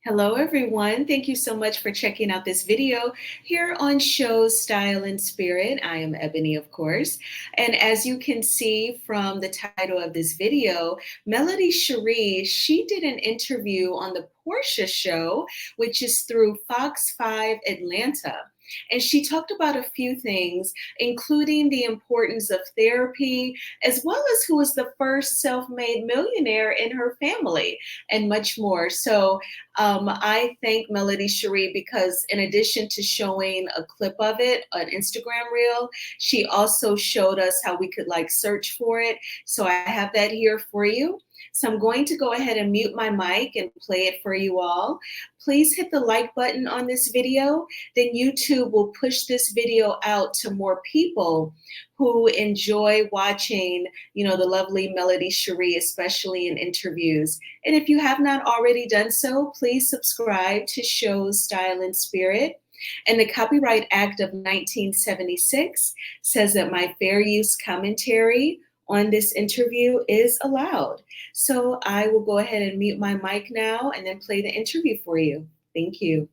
Hello, everyone. Thank you so much for checking out this video here on Shows Style and Spirit. I am Ebony, of course. And as you can see from the title of this video, Melody Shari, she did an interview on the Portia show, which is through Fox 5 Atlanta. And she talked about a few things, including the importance of therapy, as well as who was the first self-made millionaire in her family, and much more. So I thank Melody Shari because in addition to showing a clip of it, an Instagram reel, she also showed us how we could like search for it. So I have that here for you. So I'm going to go ahead and mute my mic and play it for you all. Please hit the like button on this video. Then YouTube will push this video out to more people who enjoy watching, the lovely Melody Shari, especially in interviews. And if you have not already done so, please subscribe to Shows Style and Spirit. And the Copyright Act of 1976 says that my fair use commentary on this interview is allowed. So I will go ahead and mute my mic now and then play the interview for you. Thank you.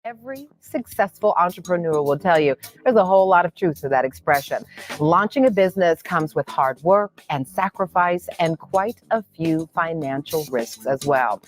Every successful entrepreneur will tell you there's a whole lot of truth to that expression. Launching a business comes with hard work and sacrifice and quite a few financial risks as well.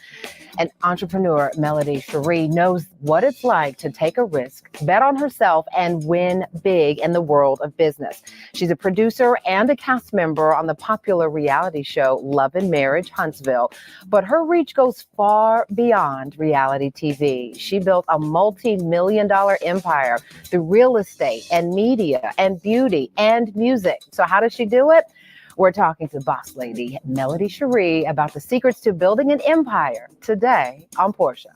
And entrepreneur Melody Shari knows what it's like to take a risk, bet on herself, and win big in the world of business. She's a producer and a cast member on the popular reality show Love and Marriage Huntsville, but her reach goes far beyond reality TV. She built a multi-million-dollar empire through real estate and media and beauty and music. So how does she do it? We're talking to boss lady Melody Shari about the secrets to building an empire today on Portia.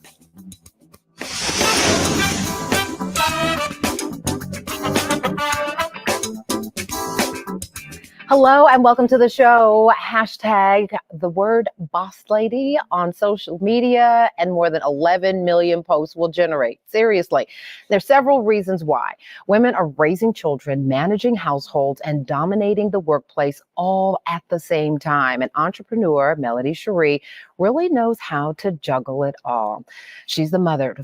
Hello and welcome to the show. Hashtag the word boss lady on social media and more than 11 million posts will generate. Seriously, there's several reasons why. Women are raising children, managing households, and dominating the workplace all at the same time. And entrepreneur Melody Shari really knows how to juggle it all. She's the mother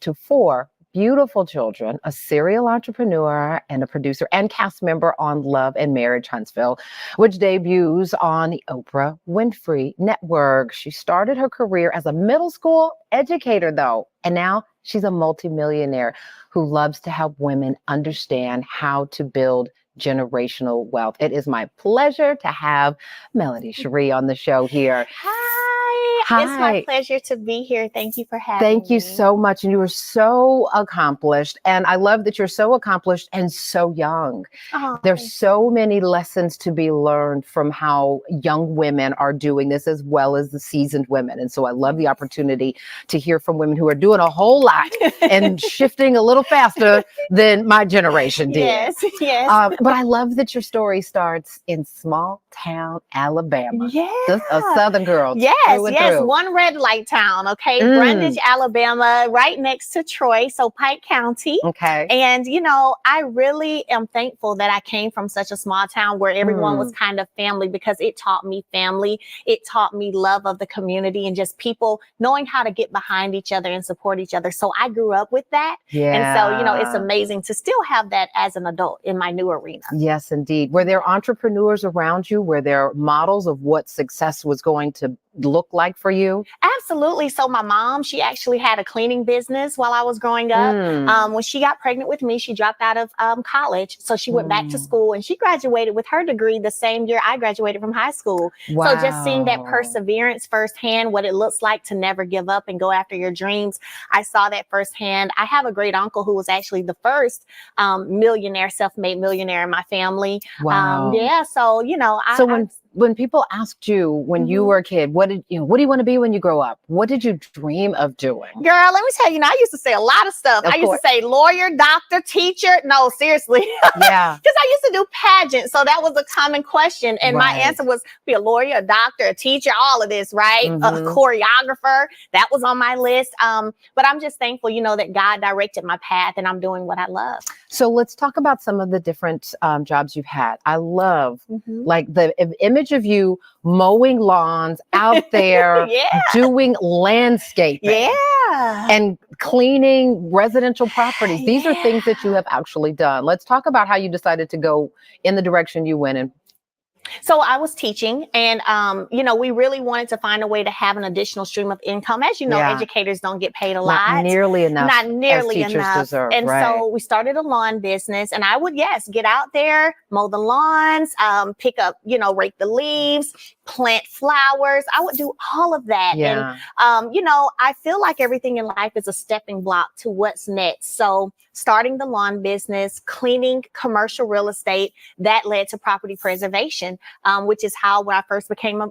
to four beautiful children, a serial entrepreneur, and a producer and cast member on Love and Marriage Huntsville, which debuts on the Oprah Winfrey Network. She started her career as a middle school educator, though, and now she's a multimillionaire who loves to help women understand how to build generational wealth. It is my pleasure to have Melody Shari on the show here. Hi. It's my pleasure to be here. Thank you for having me. Thank you so much. And you are so accomplished. And I love that you're so accomplished and so young. There's so many lessons to be learned from how young women are doing this as well as the seasoned women. And so I love the opportunity to hear from women who are doing a whole lot and shifting a little faster than my generation did. Yes. But I love that your story starts in small town Alabama. Yeah. A Southern girl. Yes. Through. One red light town. Okay. Brundage, Alabama, right next to Troy. So Pike County. Okay. And, I really am thankful that I came from such a small town where everyone was kind of family, because it taught me family. It taught me love of the community and just people knowing how to get behind each other and support each other. So I grew up with that. Yeah. And so, it's amazing to still have that as an adult in my new arena. Yes, indeed. Were there entrepreneurs around you? Were there models of what success was going to look like for you? Absolutely. So my mom, she actually had a cleaning business while I was growing up. When she got pregnant with me, she dropped out of college. So she went back to school and she graduated with her degree the same year I graduated from high school. Wow. So just seeing that perseverance firsthand, what it looks like to never give up and go after your dreams. I saw that firsthand. I have a great uncle who was actually the first millionaire, self-made millionaire in my family. Wow. So, when people asked you when you were a kid, what do you want to be when you grow up? What did you dream of doing? Girl, let me tell you, I used to say a lot of stuff. I used to say lawyer, doctor, teacher. No, seriously. Yeah. Because I used to do pageants. So that was a common question. And my answer was be a lawyer, a doctor, a teacher, all of this, right? A choreographer. That was on my list. But I'm just thankful, that God directed my path and I'm doing what I love. So let's talk about some of the different jobs you've had. I love like the image footage of you mowing lawns out there, Yeah. doing landscaping. Yeah. And cleaning residential properties. These are things that you have actually done. Let's talk about how you decided to go in the direction you went in. So I was teaching, and we really wanted to find a way to have an additional stream of income. As you know, educators don't get paid a lot. Not nearly enough. Not nearly as teachers enough. deserve. And so we started a lawn business, and I would, get out there, mow the lawns, pick up, rake the leaves, plant flowers. I would do all of that. Yeah. And, I feel like everything in life is a stepping block to what's next. So starting the lawn business, cleaning commercial real estate, that led to property preservation, which is how when I first became a,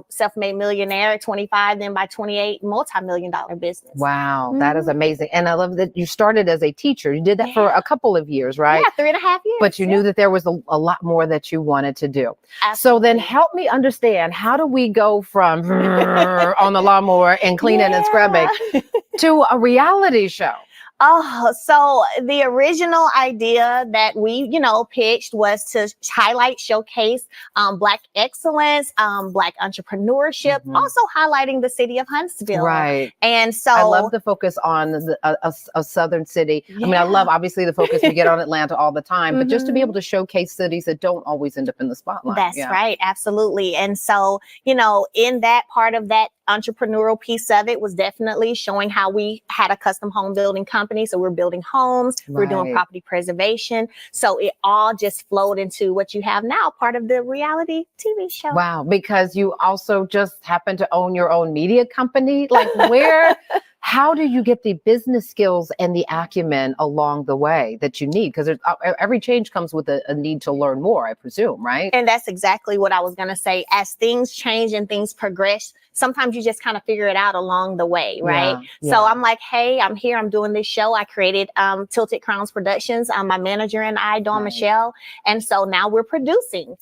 self-made millionaire at 25, then by 28, multi-million-dollar business. Wow, that is amazing. And I love that you started as a teacher. You did that for a couple of years, right? Yeah, 3.5 years. But you knew that there was a lot more that you wanted to do. Absolutely. So then help me understand, how do we go from on the lawnmower and cleaning and scrubbing to a reality show? Oh, so the original idea that we, pitched was to highlight, showcase Black excellence, Black entrepreneurship, also highlighting the city of Huntsville. Right. And so I love the focus on a southern city. I mean, I love obviously the focus we get on Atlanta all the time, but just to be able to showcase cities that don't always end up in the spotlight. That's right. Absolutely. And so, in that part of that entrepreneurial piece of it was definitely showing how we had a custom home building company. So we're building homes, we're doing property preservation. So it all just flowed into what you have now, part of the reality TV show. Wow. Because you also just happen to own your own media company. Like how do you get the business skills and the acumen along the way that you need? Because every change comes with a need to learn more, I presume, right? And that's exactly what I was going to say. As things change and things progress, sometimes you just kind of figure it out along the way, right? So I'm like, hey, I'm here, I'm doing this show. I created Tilted Crowns Productions. My manager and I, Dawn Michelle. And so now we're producing,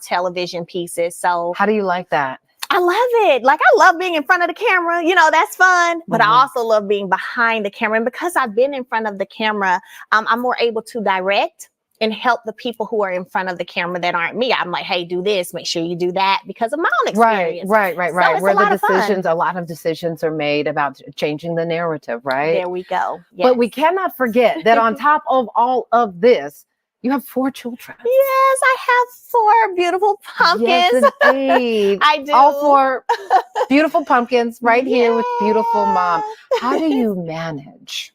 television pieces. So how do you like that? I love it. Like, I love being in front of the camera, that's fun. But I also love being behind the camera. And because I've been in front of the camera, I'm more able to direct and help the people who are in front of the camera that aren't me. I'm like, hey, do this, make sure you do that, because of my own experience. Right. So where a lot of decisions are made about changing the narrative, right? There we go. Yes. But we cannot forget that on top of all of this, you have 4 children. Yes, I have 4 beautiful pumpkins. Yes, indeed. I do. All 4 beautiful pumpkins right here with beautiful mom. How do you manage?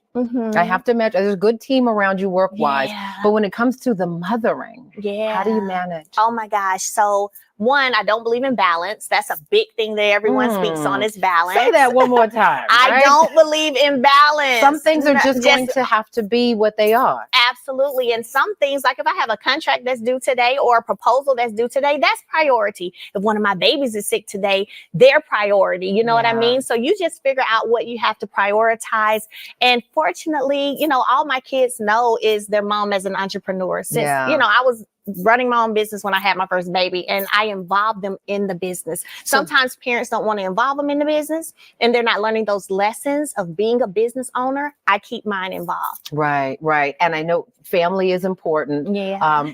I have to imagine there's a good team around you work-wise, but when it comes to the mothering, how do you manage? Oh my gosh. So one, I don't believe in balance. That's a big thing that everyone speaks on, is balance. Say that one more time. I don't believe in balance. Some things are just going to have to be what they are. Absolutely. And some things, like if I have a contract that's due today or a proposal that's due today, that's priority. If one of my babies is sick today, they're priority. You know what I mean? So you just figure out what you have to prioritize. And fortunately, all my kids know is their mom as an entrepreneur. Since, I was running my own business when I had my first baby, and I involved them in the business. Sometimes parents don't want to involve them in the business, and they're not learning those lessons of being a business owner. I keep mine involved. Right. And I know family is important,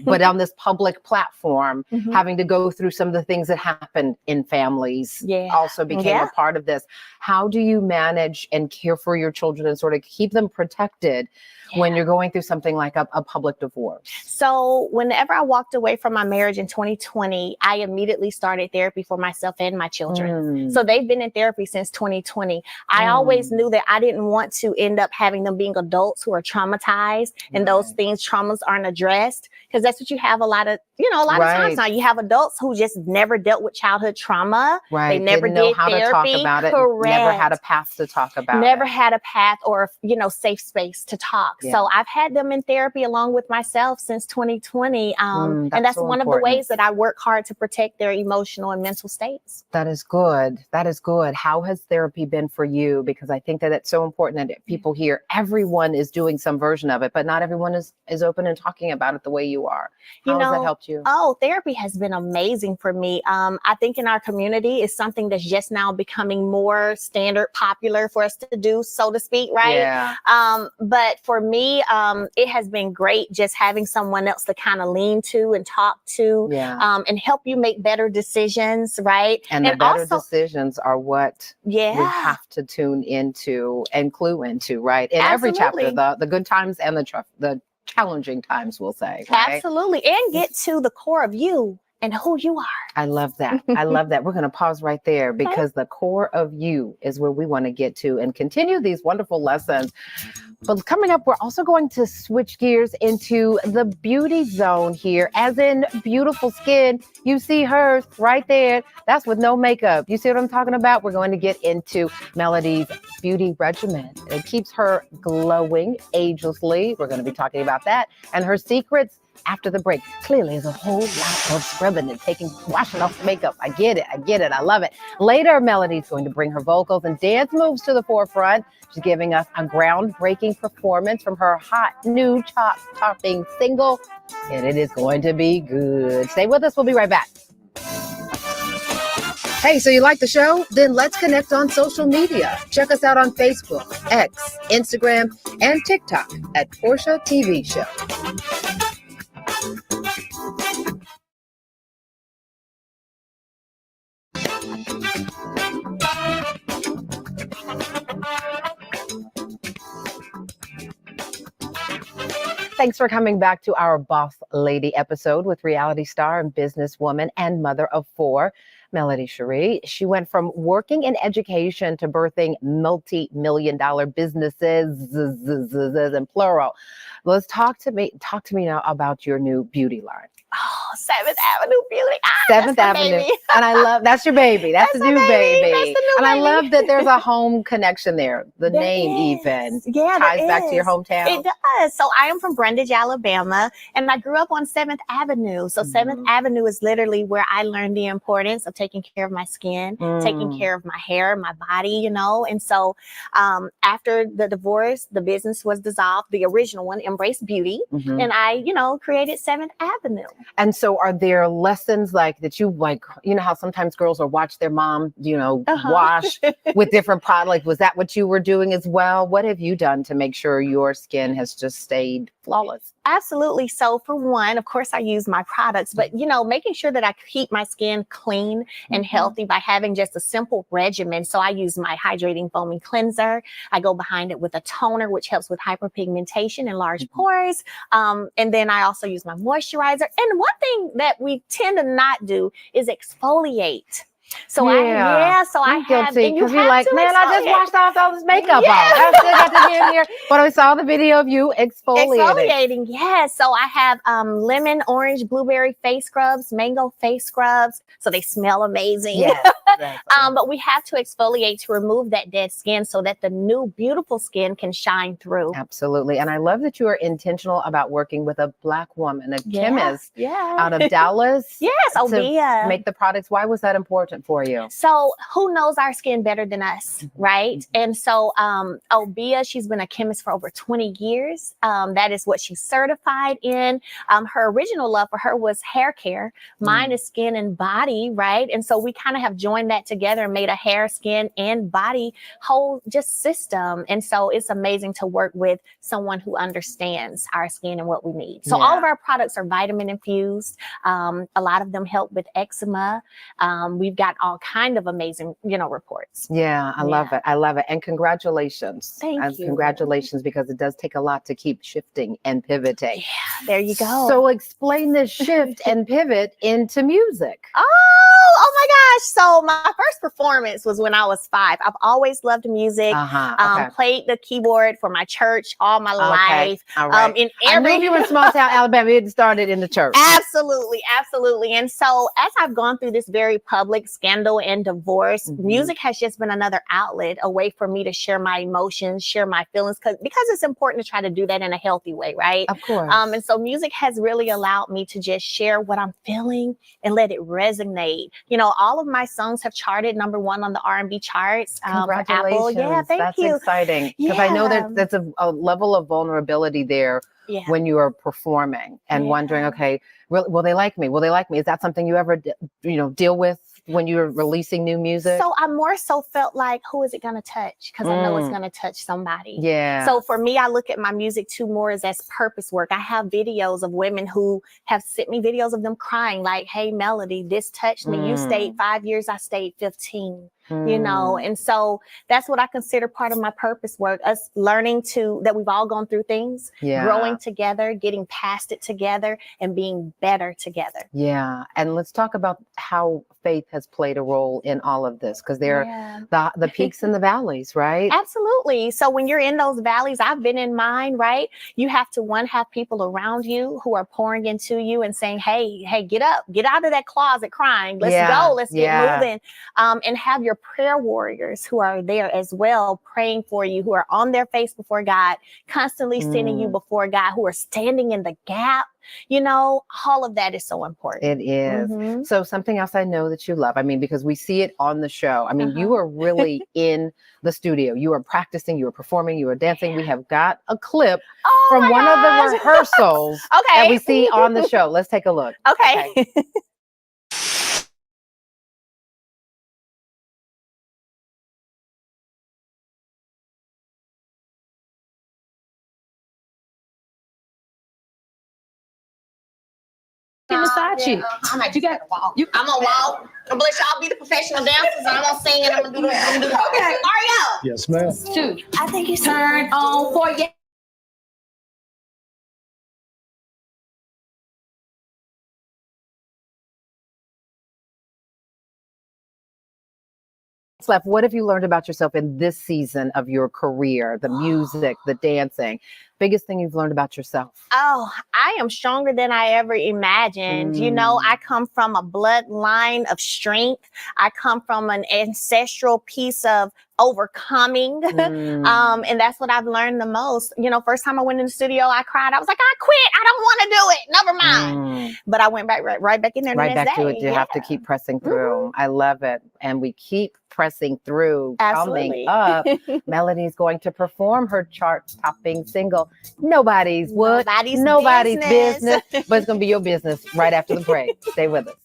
but on this public platform, having to go through some of the things that happen in families also became a part of this. How do you manage and care for your children and sort of keep them protected when you're going through something like a public divorce? So whenever I walked away from my marriage in 2020, I immediately started therapy for myself and my children. So they've been in therapy since 2020. I always knew that I didn't want to end up having them being adults who are traumatized, and those traumas aren't addressed, because that's what you have a lot of times now. You have adults who just never dealt with childhood trauma. They never didn't know did how therapy. to talk about it. Correct. Never had a path to talk about Never it. had a path or, safe space to talk. So I've had them in therapy along with myself since 2020. And that's so one of the ways that I work hard to protect their emotional and mental states. That is good. That is good. How has therapy been for you? Because I think that it's so important that people hear everyone is doing some version of it, but not everyone is open and talking about it the way you are. How has that helped you? Oh, therapy has been amazing for me. I think in our community it's something that's just now becoming more standard, popular for us to do, so to speak, right? But for me, it has been great just having someone else to kind of lean to and talk to, and help you make better decisions, right? And the better also, decisions are what we have to tune into and clue into, right? In every chapter, the good times and the challenging times, we'll say. Right? Absolutely. And get to the core of you and who you are. I love that. I love that. We're going to pause right there because the core of you is where we want to get to and continue these wonderful lessons. But coming up, we're also going to switch gears into the beauty zone here, as in beautiful skin. You see hers right there. That's with no makeup. You see what I'm talking about? We're going to get into Melody's beauty regimen. It keeps her glowing agelessly. We're going to be talking about that and her secrets after the break. Clearly, there's a whole lot of scrubbing and washing off makeup. I get it. I love it. Later, Melody's going to bring her vocals and dance moves to the forefront. She's giving us a groundbreaking performance from her hot new chart-topping single, and it is going to be good. Stay with us. We'll be right back. Hey, so you like the show? Then let's connect on social media. Check us out on Facebook, X, Instagram, and TikTok at Portia TV Show. Thanks for coming back to our Boss Lady episode with reality star and businesswoman and mother of four, Melody Shari. She went from working in education to birthing multi-million-dollar businesses, in plural. Let's talk to me now about your new beauty line. Oh, 7th Avenue Beauty. 7th Avenue. And I love, that's your baby. That's the new baby. That's the new and baby. I love that there's a home connection there. The name even ties back to your hometown. It does. So I am from Brundage, Alabama, and I grew up on 7th Avenue. So 7th Avenue is literally where I learned the importance of taking care of my skin, taking care of my hair, my body, you know. And so after the divorce, the business was dissolved. The original one, Embrace Beauty. And I, created 7th Avenue. And so are there lessons like that you like, how sometimes girls will watch their mom, wash with different products. Was that what you were doing as well? What have you done to make sure your skin has just stayed flawless? Absolutely. So for one, of course, I use my products, but, making sure that I keep my skin clean and healthy by having just a simple regimen. So I use my hydrating foaming cleanser. I go behind it with a toner, which helps with hyperpigmentation and large pores. And then I also use my moisturizer. And one thing that we tend to not do is exfoliate. So I'm guilty because you're like, man, I just washed off all this makeup off. I still got to get in here. But I saw the video of you exfoliating. Yes. So I have lemon, orange, blueberry face scrubs, mango face scrubs. So they smell amazing. Yes, but we have to exfoliate to remove that dead skin so that the new beautiful skin can shine through. Absolutely. And I love that you are intentional about working with a Black woman, a chemist out of Dallas. Yes, Obia. To make the products. Why was that important for you? So who knows our skin better than us, right? And so Obia, she's been a chemist for over 20 years. That is what she's certified in. Her original love for her was hair care. Mine is skin and body, right? And so we kind of have joined that together and made a hair, skin, and body whole just system. And so it's amazing to work with someone who understands our skin and what we need. So all of our products are vitamin infused. A lot of them help with eczema. We've got all kind of amazing, reports. Yeah, I love it. I love it. And congratulations. Thank you. Congratulations, because it does take a lot to keep shifting and pivoting. Yeah, there you go. So explain this shift and pivot into music. Oh my gosh. So my first performance was when I was 5. I've always loved music. Played the keyboard for my church all my life. All right. I knew you were in small town Alabama. It started in the church. Absolutely. And so as I've gone through this very public scandal and divorce, music has just been another outlet, a way for me to share my emotions, share my feelings, because it's important to try to do that in a healthy way, right? Of course. And so music has really allowed me to just share what I'm feeling and let it resonate. All of my songs have charted #1 on the R&B charts. Congratulations. Apple. Yeah, thank you. That's exciting, because I know that's a level of vulnerability there when you are performing and wondering, okay, will they like me? Will they like me? Is that something you ever, deal with when you're releasing new music? So I more so felt like, who is it going to touch? Because I know it's going to touch somebody. Yeah. So for me, I look at my music too more as purpose work. I have videos of women who have sent me videos of them crying like, hey, Melody, this touched me. You stayed 5 years, I stayed 15. You know, and so that's what I consider part of my purpose work, us learning that we've all gone through things, growing together, getting past it together, and being better together. Yeah. And let's talk about how faith has played a role in all of this, because there are the peaks and the valleys, right? Absolutely. So when you're in those valleys, I've been in mine, right? You have to, one, have people around you who are pouring into you and saying, hey, get up, get out of that closet crying. Let's go. Let's get moving. And have your prayer warriors who are there as well, praying for you, who are on their face before God, constantly sending you before God, who are standing in the gap. You know, all of that is so important. It is. So something else I know that you love, I mean, because we see it on the show. I mean, you are really in the studio. You are practicing, you are performing, you are dancing. We have got a clip from one of the rehearsals that we see on the show. Let's take a look. Okay. Inside you. You got to walk. I'm gonna walk. I'm gonna let y'all be the professional dancers, and I'm gonna sing and I'm gonna do the. Okay. Mario. Yes, ma'am. 2. I think it's turn on for you. Left. What have you learned about yourself in this season of your career, the music, the dancing? Biggest thing you've learned about yourself? Oh, I am stronger than I ever imagined. You know, I come from a bloodline of strength. I come from an ancestral piece of overcoming. And that's what I've learned the most. You know, first time I went in the studio, I cried. I was like, I quit. I don't want to do it. Never mind. But I went back right back in there the next to day. it. You have to keep pressing through. I love it. And we keep pressing through. Absolutely. Coming up, Melody's going to perform her chart-topping single, Nobody's business. But it's going to be your business right after the break. Stay with us.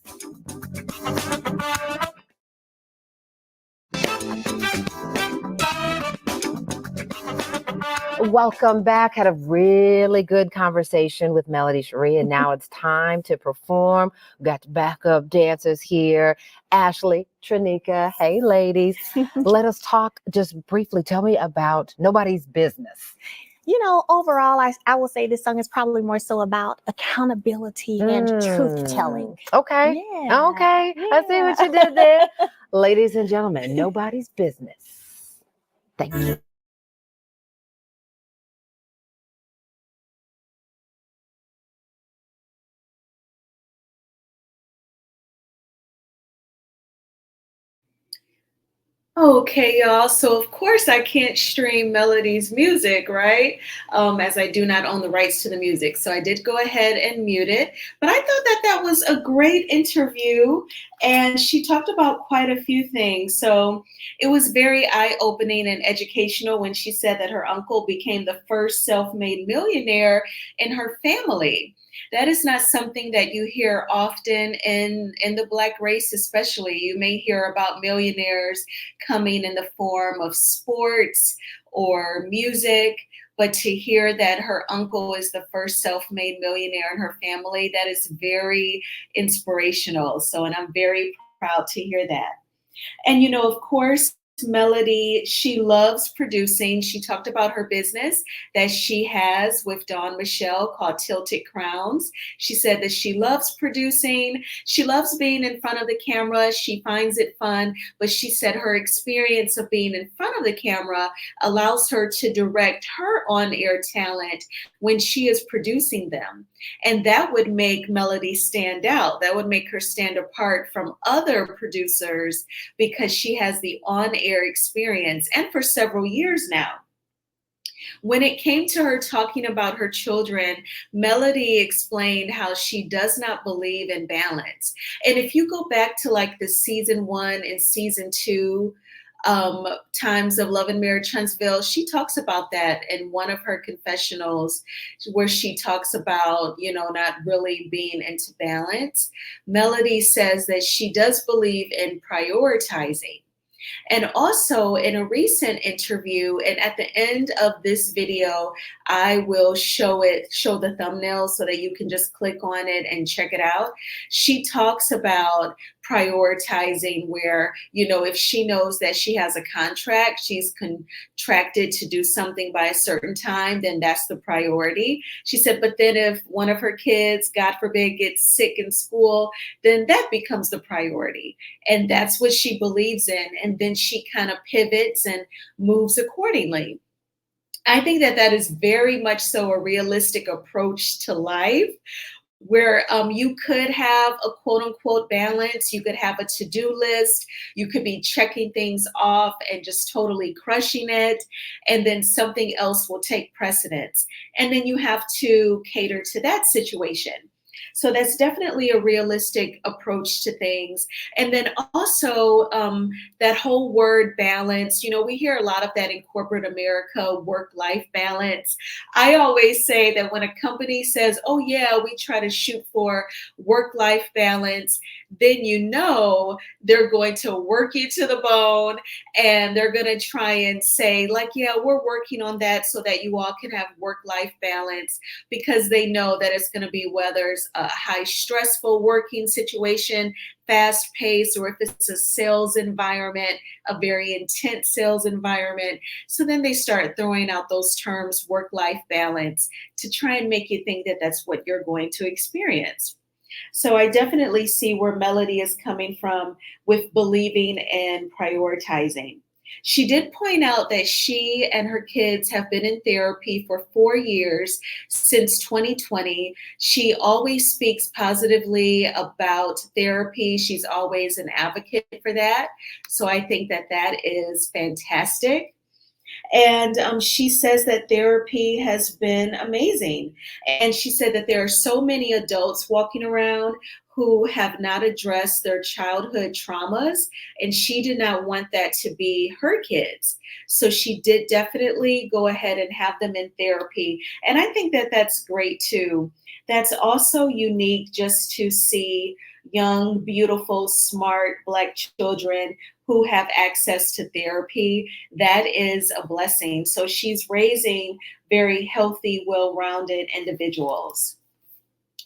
Welcome back. Had a really good conversation with Melody Shari, and now it's time to perform. We've got backup dancers here. Ashley, Trinika, hey ladies. Let us talk just briefly. Tell me about Nobody's Business. You know, overall, I will say this song is probably more so about accountability and truth telling. Okay. Yeah. Okay. Yeah. I see what you did there. Ladies and gentlemen, Nobody's Business. Thank you. Okay, y'all. So of course I can't stream Melody's music, right? As I do not own the rights to the music. So I did go ahead and mute it. But I thought that that was a great interview, and she talked about quite a few things. So it was very eye-opening and educational when she said that her uncle became the first self-made millionaire in her family. That is not something that you hear often in the Black race, especially. You may hear about millionaires coming in the form of sports or music, but to hear that her uncle is the first self-made millionaire in her family, that is very inspirational. So, and I'm very proud to hear that. And, you know, of course, Melody, she loves producing. She talked about her business that she has with Dawn Michelle called Tilted Crowns. She said that she loves producing. She loves being in front of the camera. She finds it fun, but she said her experience of being in front of the camera allows her to direct her on-air talent when she is producing them. And that would make Melody stand out. That would make her stand apart from other producers because she has the on-air experience, and for several years now. When it came to her talking about her children, Melody explained how she does not believe in balance. And if you go back to like the season 1 and season 2 Times of Love and Marriage Huntsville, she talks about that in one of her confessionals, where she talks about, not really being into balance. Melody says that she does believe in prioritizing. And also in a recent interview, and at the end of this video, I will show the thumbnail so that you can just click on it and check it out. She talks about prioritizing where, if she knows that she has a contract, she's contracted to do something by a certain time, then that's the priority. She said, but then if one of her kids, God forbid, gets sick in school, then that becomes the priority. And that's what she believes in. And then she kind of pivots and moves accordingly. I think that that is very much so a realistic approach to life, where you could have a quote unquote balance. You could have a to-do list. You could be checking things off and just totally crushing it. And then something else will take precedence. And then you have to cater to that situation. So that's definitely a realistic approach to things. And then also that whole word balance, we hear a lot of that in corporate America, work-life balance. I always say that when a company says, oh yeah, we try to shoot for work-life balance, then they're going to work you to the bone, and they're going to try and say like, yeah, we're working on that so that you all can have work-life balance, because they know that it's going to be whether it's a high stressful working situation, fast paced, or if it's a sales environment, a very intense sales environment. So then they start throwing out those terms, work-life balance, to try and make you think that that's what you're going to experience. So I definitely see where Melody is coming from with believing and prioritizing. She did point out that she and her kids have been in therapy for 4 years, since 2020. She always speaks positively about therapy. She's always an advocate for that. So I think that that is fantastic. And she says that therapy has been amazing. And she said that there are so many adults walking around who have not addressed their childhood traumas, and she did not want that to be her kids. So she did definitely go ahead and have them in therapy. And I think that that's great too. That's also unique, just to see young, beautiful, smart Black children who have access to therapy. That is a blessing. So she's raising very healthy, well-rounded individuals.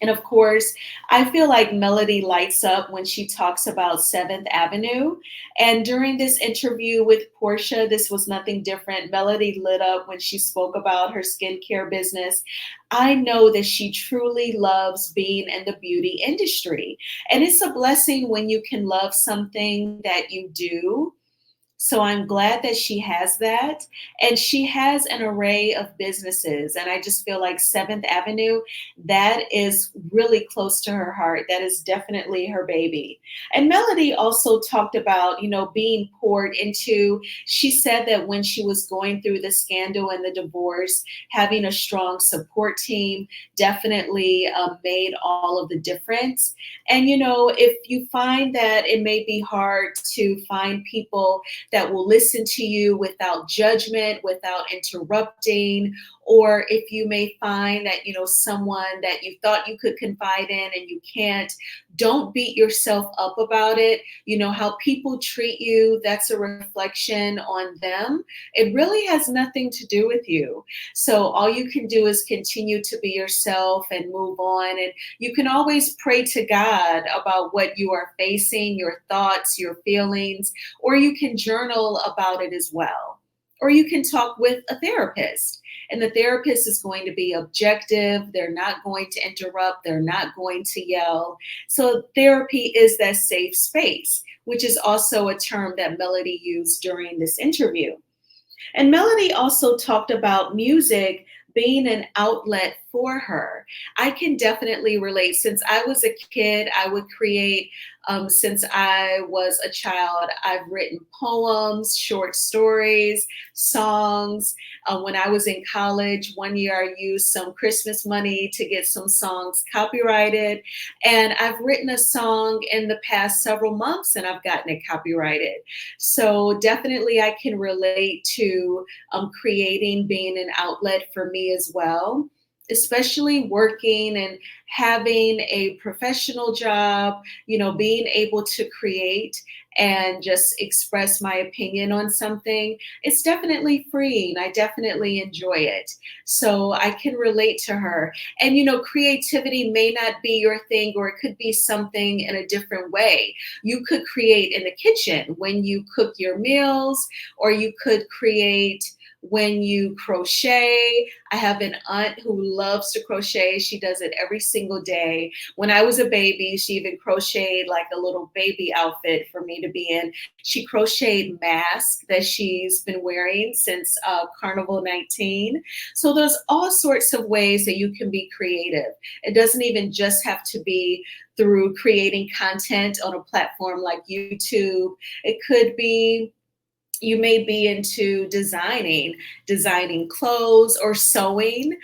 And of course, I feel like Melody lights up when she talks about 7th Avenue. And during this interview with Portia, this was nothing different. Melody lit up when she spoke about her skincare business. I know that she truly loves being in the beauty industry. And it's a blessing when you can love something that you do. So I'm glad that she has that. And she has an array of businesses. And I just feel like 7th Avenue, that is really close to her heart. That is definitely her baby. And Melody also talked about, being poured into. She said that when she was going through the scandal and the divorce, having a strong support team definitely made all of the difference. And, if you find that it may be hard to find people that will listen to you without judgment, without interrupting, or if you may find that, someone that you thought you could confide in and you can't, don't beat yourself up about it. How people treat you, that's a reflection on them. It really has nothing to do with you. So all you can do is continue to be yourself and move on. And you can always pray to God about what you are facing, your thoughts, your feelings, or you can journal about it as well. Or you can talk with a therapist. And the therapist is going to be objective. They're not going to interrupt. They're not going to yell. So therapy is that safe space, which is also a term that Melody used during this interview. And Melody also talked about music being an outlet for her. I can definitely relate. Since I was a kid, I would create Since I was a child, I've written poems, short stories, songs. When I was in college, one year I used some Christmas money to get some songs copyrighted. And I've written a song in the past several months and I've gotten it copyrighted. So definitely I can relate to creating being an outlet for me as well, especially working and having a professional job, being able to create and just express my opinion on something. It's definitely freeing. I definitely enjoy it. So I can relate to her. And, creativity may not be your thing, or it could be something in a different way. You could create in the kitchen when you cook your meals, or you could create when you crochet. I have an aunt who loves to crochet. She does it every single day. When I was a baby, she even crocheted like a little baby outfit for me to be in. She crocheted masks that she's been wearing since Carnival 19. So there's all sorts of ways that you can be creative. It doesn't even just have to be through creating content on a platform like YouTube. It could be you may be into designing clothes or sewing.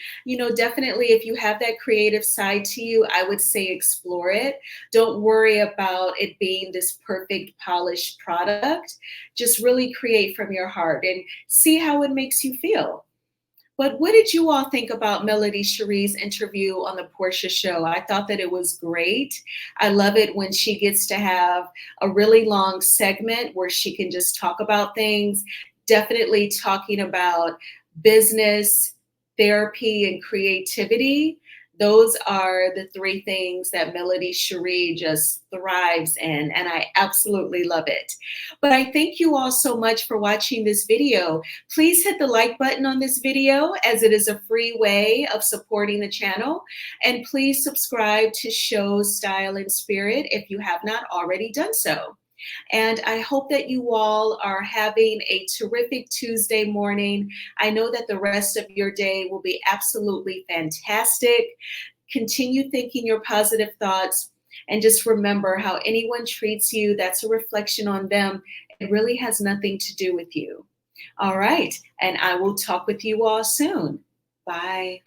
Definitely if you have that creative side to you, I would say explore it. Don't worry about it being this perfect polished product. Just really create from your heart and see how it makes you feel. But what did you all think about Melody Shari's interview on the Portia show? I thought that it was great. I love it when she gets to have a really long segment where she can just talk about things, definitely talking about business, therapy, and creativity. Those are the three things that Melody Shari just thrives in, and I absolutely love it. But I thank you all so much for watching this video. Please hit the like button on this video, as it is a free way of supporting the channel. And please subscribe to Show Style and Spirit if you have not already done so. And I hope that you all are having a terrific Tuesday morning. I know that the rest of your day will be absolutely fantastic. Continue thinking your positive thoughts, and just remember, how anyone treats you, that's a reflection on them. It really has nothing to do with you. All right. And I will talk with you all soon. Bye.